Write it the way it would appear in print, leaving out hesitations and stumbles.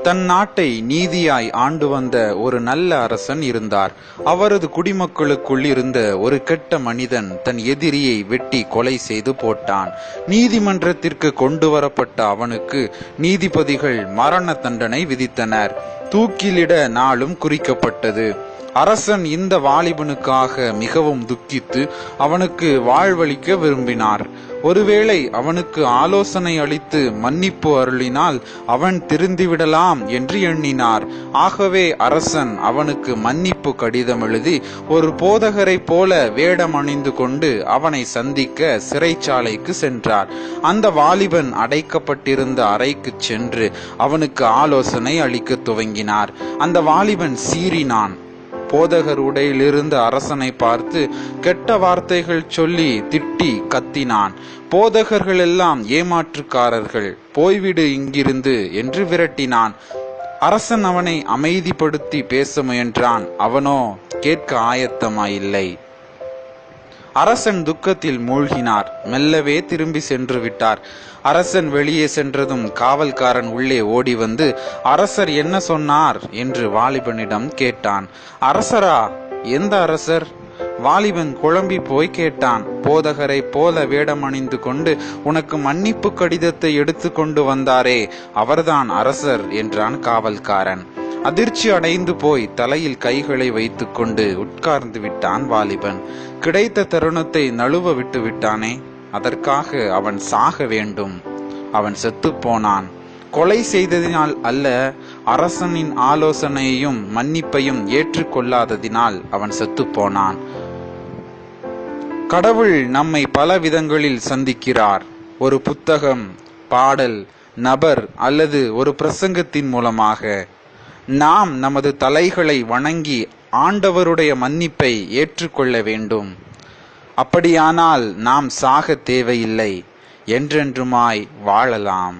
தன் நாட்டை நீதியாய் ஆண்டு வந்த ஒரு நல்ல அரசன் இருந்தார். அவரது குடிமக்களுக்குள் இருந்த ஒரு கெட்ட மனிதன் தன் எதிரியை வெட்டி கொலை செய்து போட்டான். நீதிமன்றத்திற்கு கொண்டு வரப்பட்ட அவனுக்கு நீதிபதிகள் மரண தண்டனை விதித்தனர். தூக்கிலிட நாளும் குறிக்கப்பட்டது. அரசன் இந்த வாலிபனுக்காக மிகவும் துக்கித்து அவனுக்கு வாழ்வளிக்க விரும்பினார். ஒருவேளை அவனுக்கு ஆலோசனை அளித்து மன்னிப்பு அருளினால் அவன் திருந்திவிடலாம் என்று எண்ணினார். ஆகவே அரசன் அவனுக்கு மன்னிப்பு கடிதம் எழுதி ஒரு போதகரை போல வேடம் அணிந்து கொண்டு அவனை சந்திக்க சிறைச்சாலைக்கு சென்றார். அந்த வாலிபன் அடைக்கப்பட்டிருந்த அறைக்கு சென்று அவனுக்கு ஆலோசனை அளிக்க துவங்கினார். அந்த வாலிபன் சீறினான். போதகர் உடையிலிருந்த அரசனை பார்த்து கெட்ட வார்த்தைகள் சொல்லி திட்டி கத்தினான். போதகர்கள் எல்லாம் ஏமாற்றுக்காரர்கள், போய்விடு இங்கிருந்து என்று விரட்டினான். அரசன் அவனை அமைதிப்படுத்தி பேச முயன்றான். அவனோ கேட்க ஆயத்தமாயில்லை. அரசன் துக்கத்தில் மூழ்கினார். மெல்லவே திரும்பி சென்று விட்டார். அரசன் வெளியே சென்றதும் காவல்காரன் உள்ளே ஓடி வந்து அரசர் என்ன சொன்னார் என்று வாலிபனிடம் கேட்டான். அரசரா? எந்த அரசர்? வாலிபன் குழம்பி போய் கேட்டான். போதகரை போல வேடம் அணிந்து கொண்டு உனக்கு மன்னிப்பு கடிதத்தை எடுத்து கொண்டு வந்தாரே, அவர்தான் அரசர் என்றான் காவல்காரன். அதிர்ச்சி அடைந்து போய் தலையில் கைகளை வைத்துக் கொண்டு உட்கார்ந்து விட்டான் வாலிபன். கிடைத்த தருணத்தை நழுவ விட்டு விட்டானே, அதற்காக அவன் சாக வேண்டும். அவன் செத்து போனான். கொலை செய்ததினால் அல்ல, அரசனின் ஆலோசனையையும் மன்னிப்பையும் ஏற்றுக்கொள்ளாததினால் அவன் செத்து போனான். கடவுள் நம்மை பல விதங்களில் சந்திக்கிறார். ஒரு புத்தகம், பாடல், நபர் அல்லது ஒரு பிரசங்கத்தின் மூலமாக. நாம் நமது தலைகளை வணங்கி ஆண்டவருடைய மன்னிப்பை ஏற்றுக்கொள்ள வேண்டும். அப்படியானால் நாம் சாக தேவையில்லை, என்றென்றுமாய் வாழலாம்.